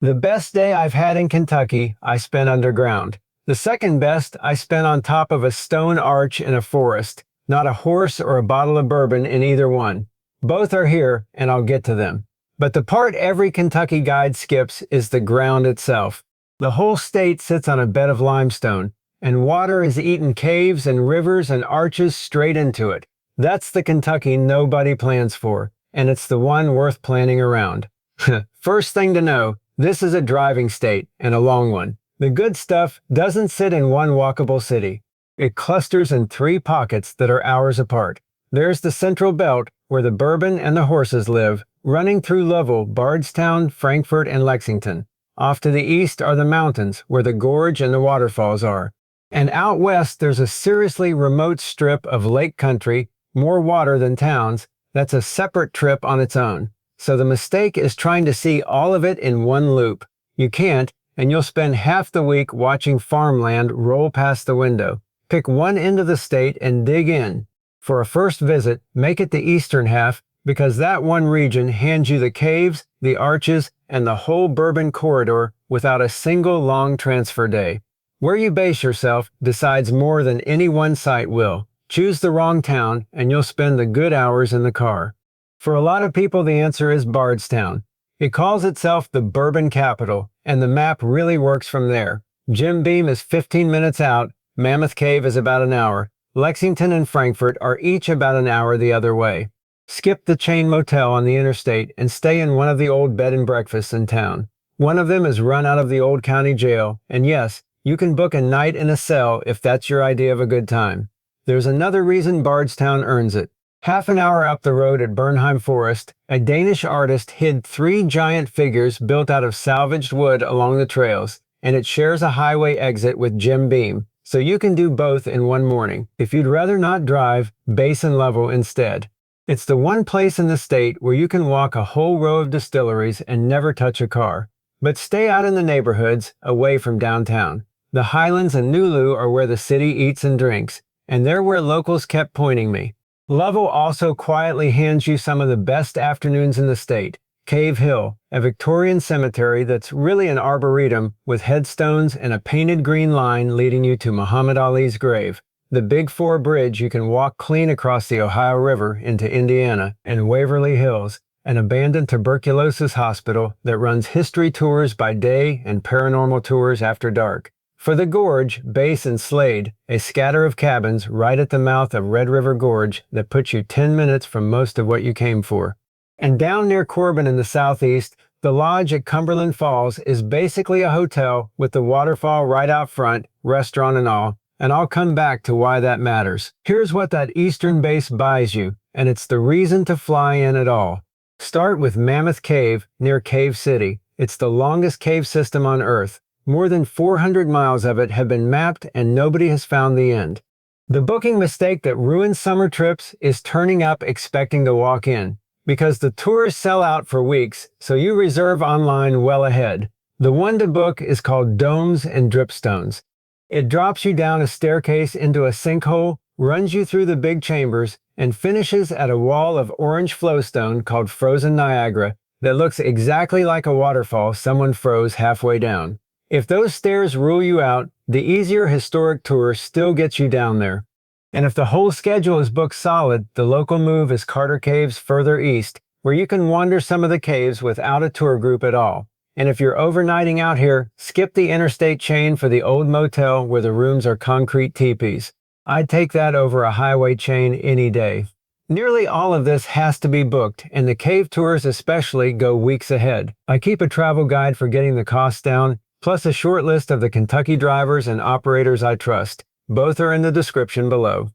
The best day I've had in Kentucky, I spent underground. The second best, I spent on top of a stone arch in a forest. Not a horse or a bottle of bourbon in either one. Both are here, and I'll get to them. But the part every Kentucky guide skips is the ground itself. The whole state sits on a bed of limestone, and water is eating caves and rivers and arches straight into it. That's the Kentucky nobody plans for, and it's the one worth planning around. First thing to know, this is a driving state, and a long one. The good stuff doesn't sit in one walkable city. It clusters in three pockets that are hours apart. There's the Central Belt, where the bourbon and the horses live, running through Louisville, Bardstown, Frankfort, and Lexington. Off to the east are the mountains, where the gorge and the waterfalls are. And out west there's a seriously remote strip of lake country, more water than towns, that's a separate trip on its own. So the mistake is trying to see all of it in one loop. You can't, and you'll spend half the week watching farmland roll past the window. Pick one end of the state and dig in. For a first visit, make it the eastern half, because that one region hands you the caves, the arches, and the whole bourbon corridor without a single long transfer day. Where you base yourself decides more than any one site will. Choose the wrong town, and you'll spend the good hours in the car. For a lot of people, the answer is Bardstown. It calls itself the bourbon capital, and the map really works from there. Jim Beam is 15 minutes out, Mammoth Cave is about an hour, Lexington and Frankfort are each about an hour the other way. Skip the chain motel on the interstate and stay in one of the old bed and breakfasts in town. One of them is run out of the old county jail, and yes, you can book a night in a cell if that's your idea of a good time. There's another reason Bardstown earns it. Half an hour up the road at Bernheim Forest, a Danish artist hid 3 giant figures built out of salvaged wood along the trails, and it shares a highway exit with Jim Beam, so you can do both in one morning. If you'd rather not drive, base in Lovell instead. It's the one place in the state where you can walk a whole row of distilleries and never touch a car. But stay out in the neighborhoods, away from downtown. The Highlands and Nulu are where the city eats and drinks, and they're where locals kept pointing me. Lovell also quietly hands you some of the best afternoons in the state. Cave Hill, a Victorian cemetery that's really an arboretum with headstones and a painted green line leading you to Muhammad Ali's grave. The Big Four Bridge you can walk clean across the Ohio River into Indiana, and Waverly Hills, an abandoned tuberculosis hospital that runs history tours by day and paranormal tours after dark. For the gorge, base in Slade, a scatter of cabins right at the mouth of Red River Gorge that puts you 10 minutes from most of what you came for. And down near Corbin in the southeast, the lodge at Cumberland Falls is basically a hotel with the waterfall right out front, restaurant and all, and I'll come back to why that matters. Here's what that eastern base buys you, and it's the reason to fly in at all. Start with Mammoth Cave near Cave City. It's the longest cave system on Earth. More than 400 miles of it have been mapped and nobody has found the end. The booking mistake that ruins summer trips is turning up expecting to walk in, because the tours sell out for weeks, so you reserve online well ahead. The one to book is called Domes and Dripstones. It drops you down a staircase into a sinkhole, runs you through the big chambers, and finishes at a wall of orange flowstone called Frozen Niagara that looks exactly like a waterfall someone froze halfway down. If those stairs rule you out, the easier historic tour still gets you down there. And if the whole schedule is booked solid, the local move is Carter Caves further east, where you can wander some of the caves without a tour group at all. And if you're overnighting out here, skip the interstate chain for the old motel where the rooms are concrete teepees. I'd take that over a highway chain any day. Nearly all of this has to be booked, and the cave tours especially go weeks ahead. I keep a travel guide for getting the costs down, plus a short list of the Kentucky drivers and operators I trust. Both are in the description below.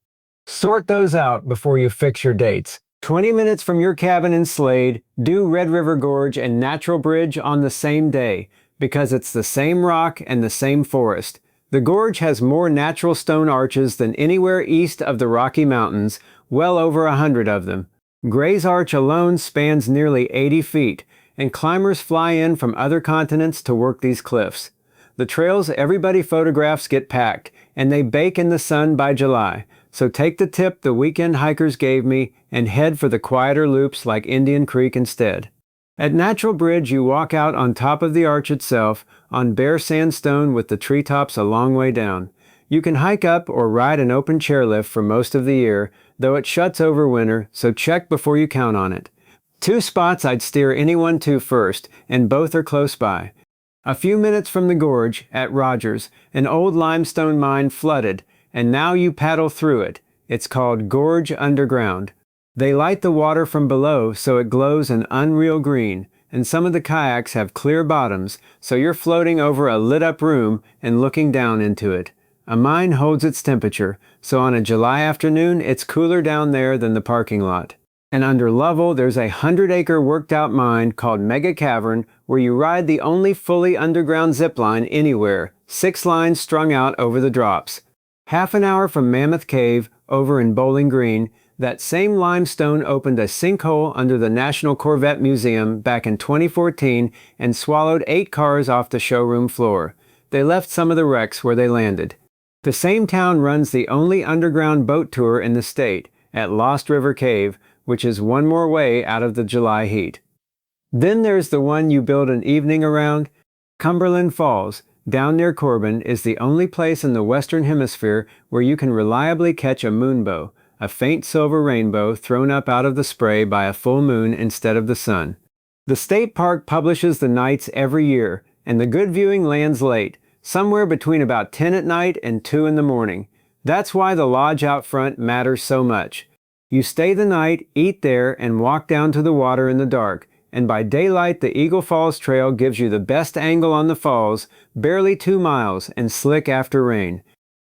Sort those out before you fix your dates. 20 minutes from your cabin in Slade, do Red River Gorge and Natural Bridge on the same day, because it's the same rock and the same forest. The gorge has more natural stone arches than anywhere east of the Rocky Mountains, well over 100 of them. Gray's Arch alone spans nearly 80 feet, and climbers fly in from other continents to work these cliffs. The trails everybody photographs get packed, and they bake in the sun by July, so take the tip the weekend hikers gave me and head for the quieter loops like Indian Creek instead. At Natural Bridge, you walk out on top of the arch itself, on bare sandstone with the treetops a long way down. You can hike up or ride an open chairlift for most of the year, though it shuts over winter, so check before you count on it. 2 spots I'd steer anyone to first, and both are close by. A few minutes from the gorge, at Rogers, an old limestone mine flooded, and now you paddle through it. It's called Gorge Underground. They light the water from below so it glows an unreal green, and some of the kayaks have clear bottoms, so you're floating over a lit-up room and looking down into it. A mine holds its temperature, so on a July afternoon it's cooler down there than the parking lot. And under Lovell there's a 100-acre worked-out mine called Mega Cavern where you ride the only fully underground zip line anywhere, 6 lines strung out over the drops. Half an hour from Mammoth Cave, over in Bowling Green, that same limestone opened a sinkhole under the National Corvette Museum back in 2014 and swallowed 8 cars off the showroom floor. They left some of the wrecks where they landed. The same town runs the only underground boat tour in the state, at Lost River Cave, which is one more way out of the July heat. Then there's the one you build an evening around. Cumberland Falls, down near Corbin, is the only place in the Western Hemisphere where you can reliably catch a moonbow, a faint silver rainbow thrown up out of the spray by a full moon instead of the sun. The state park publishes the nights every year, and the good viewing lands late, somewhere between about 10 at night and 2 in the morning. That's why the lodge out front matters so much. You stay the night, eat there, and walk down to the water in the dark, and by daylight the Eagle Falls Trail gives you the best angle on the falls, barely 2 miles, and slick after rain.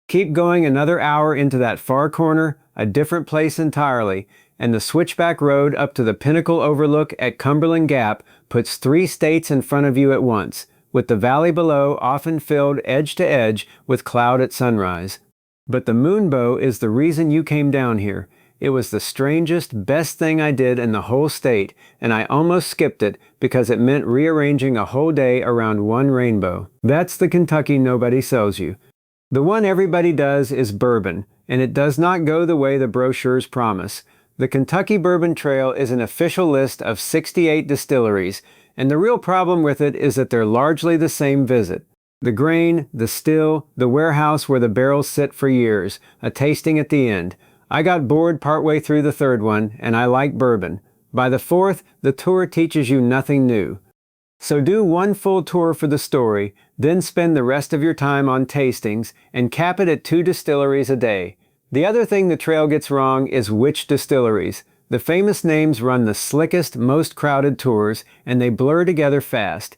Keep going another hour into that far corner, a different place entirely, and the switchback road up to the pinnacle overlook at Cumberland Gap puts 3 states in front of you at once, with the valley below often filled edge to edge with cloud at sunrise. But the moonbow is the reason you came down here. It was the strangest, best thing I did in the whole state, and I almost skipped it because it meant rearranging a whole day around one rainbow. That's the Kentucky nobody sells you. The one everybody does is bourbon, and it does not go the way the brochures promise. The Kentucky Bourbon Trail is an official list of 68 distilleries, and the real problem with it is that they're largely the same visit. The grain, the still, the warehouse where the barrels sit for years, a tasting at the end. I got bored partway through the 3rd one, and I like bourbon. By the 4th, the tour teaches you nothing new. So do one full tour for the story, then spend the rest of your time on tastings, and cap it at 2 distilleries a day. The other thing the trail gets wrong is which distilleries. The famous names run the slickest, most crowded tours, and they blur together fast.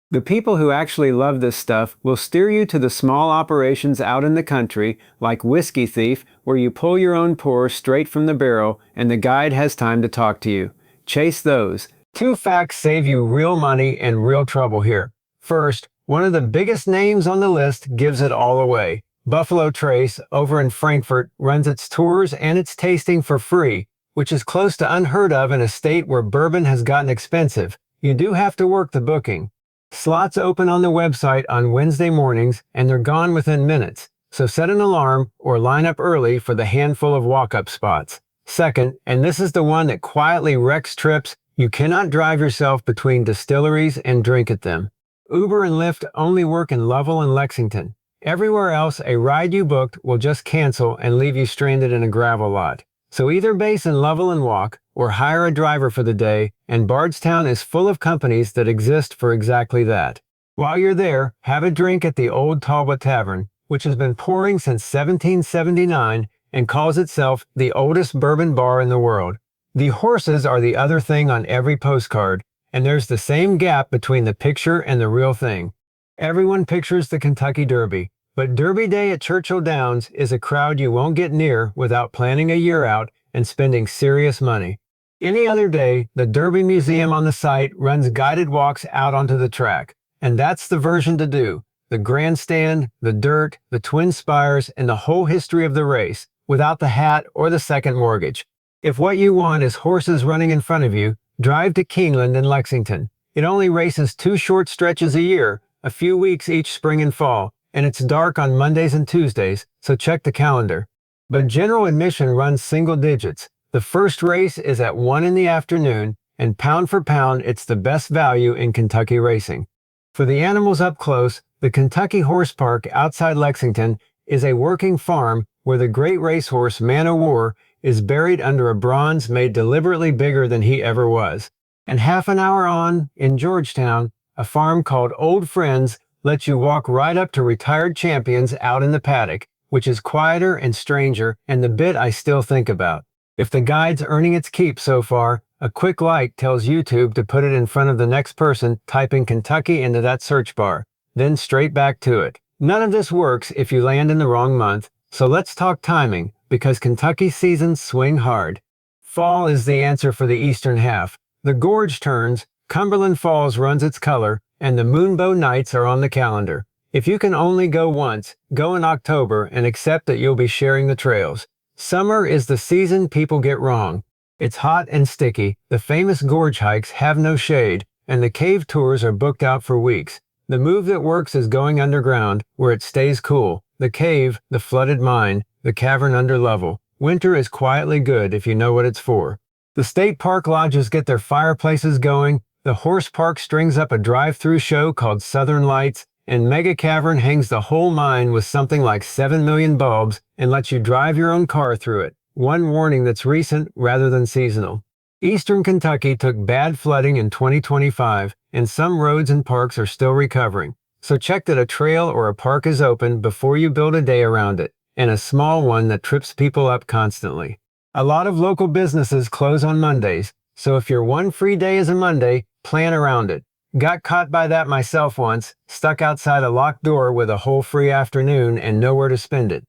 The people who actually love this stuff will steer you to the small operations out in the country, like Whiskey Thief, where you pull your own pour straight from the barrel and the guide has time to talk to you. Chase those. 2 facts save you real money and real trouble here. First, one of the biggest names on the list gives it all away. Buffalo Trace, over in Frankfort, runs its tours and its tasting for free, which is close to unheard of in a state where bourbon has gotten expensive. You do have to work the booking. Slots open on the website on Wednesday mornings, and they're gone within minutes, so set an alarm or line up early for the handful of walk-up spots. Second, and this is the one that quietly wrecks trips, you cannot drive yourself between distilleries and drink at them. Uber and Lyft only work in Lovell and Lexington. Everywhere else, a ride you booked will just cancel and leave you stranded in a gravel lot. So either base in Lovell and walk, or hire a driver for the day, and Bardstown is full of companies that exist for exactly that. While you're there, have a drink at the Old Talbot Tavern, which has been pouring since 1779 and calls itself the oldest bourbon bar in the world. The horses are the other thing on every postcard, and there's the same gap between the picture and the real thing. Everyone pictures the Kentucky Derby, but Derby Day at Churchill Downs is a crowd you won't get near without planning a year out and spending serious money. Any other day, the Derby Museum on the site runs guided walks out onto the track, and that's the version to do. The grandstand, the dirt, the twin spires, and the whole history of the race, without the hat or the second mortgage. If what you want is horses running in front of you, drive to Keeneland in Lexington. It only races 2 short stretches a year, a few weeks each spring and fall, and it's dark on Mondays and Tuesdays, so check the calendar. But general admission runs single digits. The first race is at 1 in the afternoon, and pound for pound, it's the best value in Kentucky racing. For the animals up close, the Kentucky Horse Park outside Lexington is a working farm where the great racehorse Man o' War is buried under a bronze made deliberately bigger than he ever was. And half an hour on, in Georgetown, a farm called Old Friends lets you walk right up to retired champions out in the paddock, which is quieter and stranger and the bit I still think about. If the guide's earning its keep so far, a quick like tells YouTube to put it in front of the next person typing Kentucky into that search bar, then straight back to it. None of this works if you land in the wrong month, so let's talk timing, because Kentucky seasons swing hard. Fall is the answer for the eastern half. The gorge turns, Cumberland Falls runs its color, and the moonbow nights are on the calendar. If you can only go once, go in October and accept that you'll be sharing the trails. Summer is the season people get wrong. It's hot and sticky, the famous gorge hikes have no shade, and the cave tours are booked out for weeks. The move that works is going underground, where it stays cool. The cave, the flooded mine, the cavern under level. Winter is quietly good if you know what it's for. The state park lodges get their fireplaces going, the horse park strings up a drive-through show called Southern Lights, and Mega Cavern hangs the whole mine with something like 7 million bulbs and lets you drive your own car through it. One warning that's recent rather than seasonal. Eastern Kentucky took bad flooding in 2025, and some roads and parks are still recovering. So check that a trail or a park is open before you build a day around it, and a small one that trips people up constantly. A lot of local businesses close on Mondays, so if your one free day is a Monday, plan around it. Got caught by that myself once, stuck outside a locked door with a whole free afternoon and nowhere to spend it.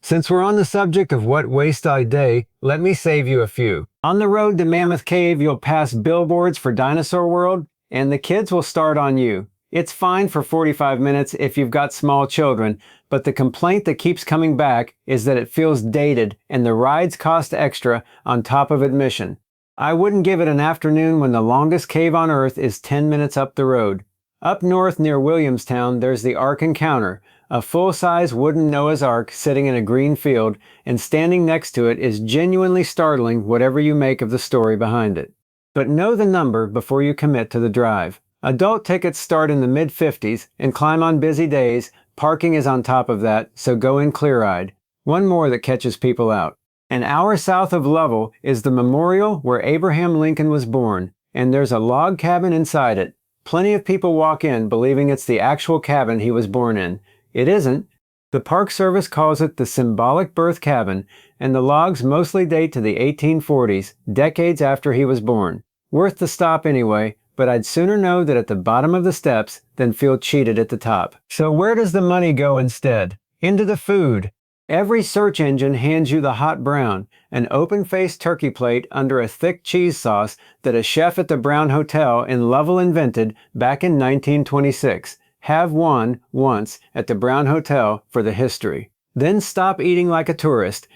Since we're on the subject of what waste a day, let me save you a few. On the road to Mammoth Cave, you'll pass billboards for Dinosaur World, and the kids will start on you. It's fine for 45 minutes if you've got small children, but the complaint that keeps coming back is that it feels dated and the rides cost extra on top of admission. I wouldn't give it an afternoon when the longest cave on earth is 10 minutes up the road. Up north near Williamstown, there's the Ark Encounter, a full-size wooden Noah's Ark sitting in a green field, and standing next to it is genuinely startling whatever you make of the story behind it. But know the number before you commit to the drive. Adult tickets start in the mid-50s and climb on busy days. Parking is on top of that, so go in clear-eyed. One more that catches people out. An hour south of Lovell is the memorial where Abraham Lincoln was born, and there's a log cabin inside it. Plenty of people walk in believing it's the actual cabin he was born in. It isn't. The Park Service calls it the symbolic birth cabin, and the logs mostly date to the 1840s, decades after he was born. Worth the stop anyway, but I'd sooner know that at the bottom of the steps than feel cheated at the top. So where does the money go instead? Into the food. Every search engine hands you the hot brown, an open-faced turkey plate under a thick cheese sauce that a chef at the Brown Hotel in Lovell invented back in 1926. Have one, once, at the Brown Hotel for the history. Then stop eating like a tourist.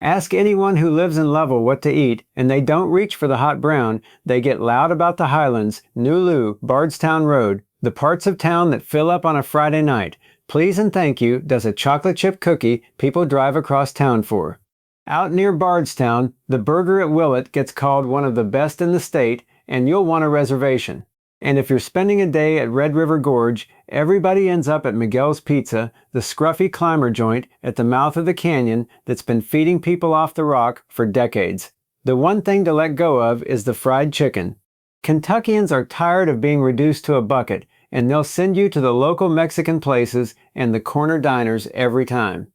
Ask anyone who lives in Lovell what to eat, and they don't reach for the hot brown. They get loud about the Highlands, New Lou, Bardstown Road, the parts of town that fill up on a Friday night. Please and thank you does a chocolate chip cookie people drive across town for. Out near Bardstown, the burger at Willett gets called one of the best in the state, and you'll want a reservation. And if you're spending a day at Red River Gorge, everybody ends up at Miguel's Pizza, the scruffy climber joint at the mouth of the canyon that's been feeding people off the rock for decades. The one thing to let go of is the fried chicken. Kentuckians are tired of being reduced to a bucket, and they'll send you to the local Mexican places and the corner diners every time.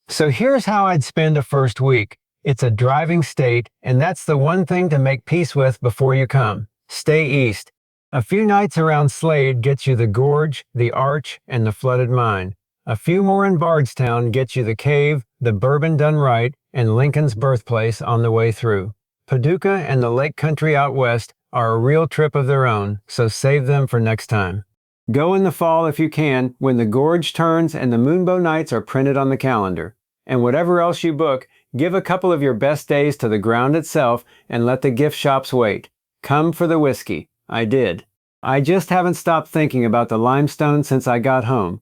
So here's how I'd spend a first week. It's a driving state, and that's the one thing to make peace with before you come. Stay east. A few nights around Slade gets you the gorge, the arch, and the flooded mine. A few more in Bardstown gets you the cave, the bourbon done right, and Lincoln's birthplace on the way through. Paducah and the lake country out west are a real trip of their own, so save them for next time. Go in the fall if you can, when the gorge turns and the moonbow nights are printed on the calendar. And whatever else you book, give a couple of your best days to the ground itself and let the gift shops wait. Come for the whiskey. I did. I just haven't stopped thinking about the limestone since I got home.